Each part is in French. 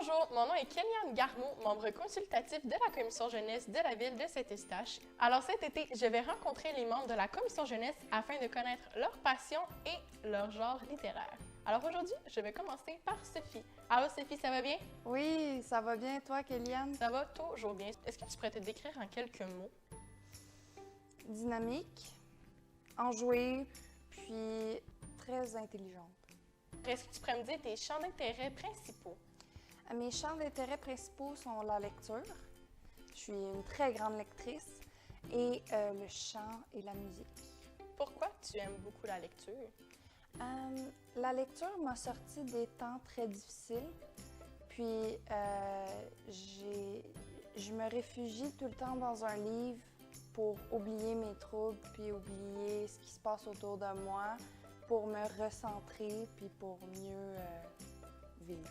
Bonjour, mon nom est Kéliane Garneau, membre consultatif de la Commission jeunesse de la ville de Saint-Eustache. Alors cet été, je vais rencontrer les membres de la Commission jeunesse afin de connaître leur passion et leur genre littéraire. Alors aujourd'hui, je vais commencer par Sophie. Alors Sophie, ça va bien? Oui, ça va bien, toi, Kéliane? Ça va toujours bien. Est-ce que tu pourrais te décrire en quelques mots? Dynamique, enjouée, puis très intelligente. Est-ce que tu pourrais me dire tes champs d'intérêt principaux? Mes champs d'intérêt principaux sont la lecture. Je suis une très grande lectrice et le chant et la musique. Pourquoi tu aimes beaucoup la lecture? La lecture m'a sorti des temps très difficiles, puis je me réfugie tout le temps dans un livre pour oublier mes troubles, puis oublier ce qui se passe autour de moi, pour me recentrer, puis pour mieux vivre.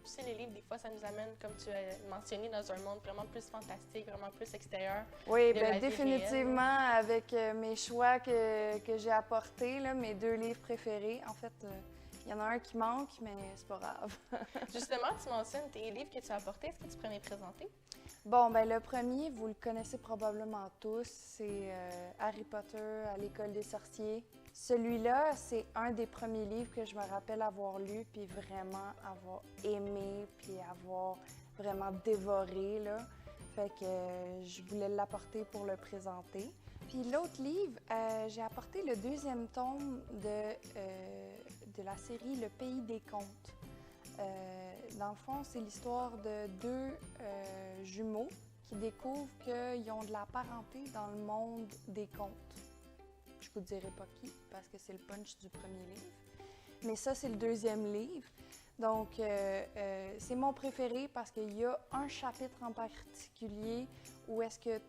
Tu sais, les livres, des fois, ça nous amène, comme tu as mentionné, dans un monde vraiment plus fantastique, vraiment plus extérieur. Oui, de la vie définitivement, avec mes choix que j'ai apportés, là, mes 2 livres préférés. En fait, il y en a un qui manque, mais c'est pas grave. Justement, tu mentionnes tes livres que tu as apportés. Est-ce que tu pourrais me les présenter? Bon, ben le premier, vous le connaissez probablement tous, c'est Harry Potter à l'école des sorciers. Celui-là, c'est un des premiers livres que je me rappelle avoir lu, puis vraiment avoir aimé, puis avoir vraiment dévoré, là. Fait que je voulais l'apporter pour le présenter. Puis l'autre livre, j'ai apporté le 2e tome de la série Le Pays des Contes. Dans le fond, c'est l'histoire de 2 jumeaux qui découvrent qu'ils ont de la parenté dans le monde des contes. Je vous dirai pas qui, parce que c'est le punch du premier livre. Mais ça, c'est le 2e livre. Donc, c'est mon préféré parce qu'il y a un chapitre en particulier où est-ce que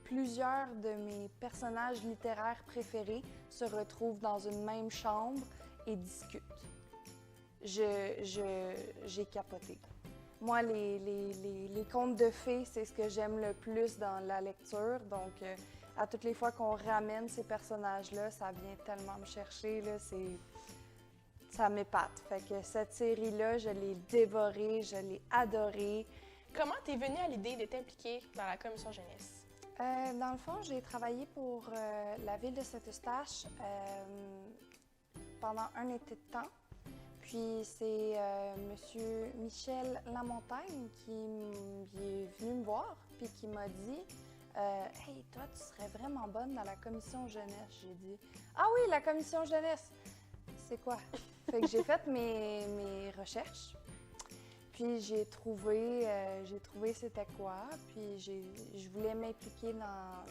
plusieurs de mes personnages littéraires préférés se retrouvent dans une même chambre et discutent. J'ai capoté. Moi, les contes de fées, c'est ce que j'aime le plus dans la lecture. Donc, à toutes les fois qu'on ramène ces personnages-là, ça vient tellement me chercher, là, ça m'épate. Fait que cette série-là, je l'ai dévorée, je l'ai adorée. Comment t'es venue à l'idée de t'impliquer dans la commission jeunesse? Dans le fond, j'ai travaillé pour la ville de Saint-Eustache pendant un été de temps. Puis c'est Monsieur Michel Lamontagne qui est venu me voir puis qui m'a dit Hey, toi, tu serais vraiment bonne dans la commission jeunesse. J'ai dit Ah oui, la commission jeunesse, c'est quoi? Fait que j'ai fait mes recherches. Puis j'ai trouvé c'était quoi. Puis je voulais m'impliquer dans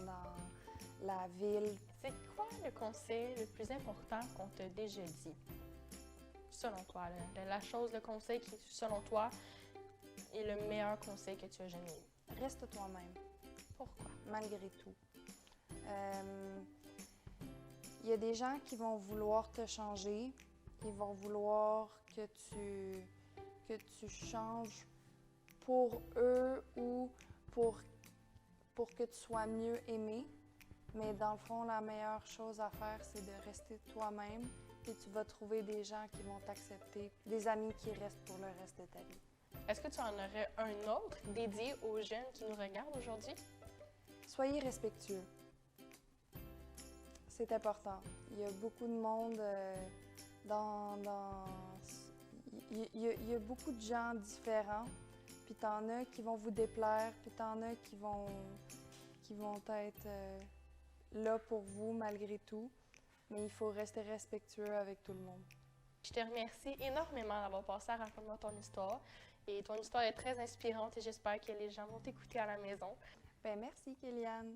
la ville. C'est quoi le conseil le plus important qu'on t'a déjà dit? Selon toi, la chose, le conseil qui, selon toi, est le meilleur conseil que tu as jamais eu? Reste toi-même. Pourquoi? Malgré tout. Il y a des gens qui vont vouloir te changer. Ils vont vouloir que tu changes pour eux ou pour que tu sois mieux aimé. Mais dans le fond, la meilleure chose à faire, c'est de rester toi-même. Puis tu vas trouver des gens qui vont t'accepter, des amis qui restent pour le reste de ta vie. Est-ce que tu en aurais un autre dédié aux jeunes qui nous regardent aujourd'hui? Soyez respectueux. C'est important. Il y a beaucoup de monde Il y a beaucoup de gens différents. Puis t'en as qui vont vous déplaire, puis t'en as qui vont être là pour vous malgré tout. Mais il faut rester respectueux avec tout le monde. Je te remercie énormément d'avoir passé à raconter ton histoire. Et ton histoire est très inspirante et j'espère que les gens vont t'écouter à la maison. Ben merci, Kéliane.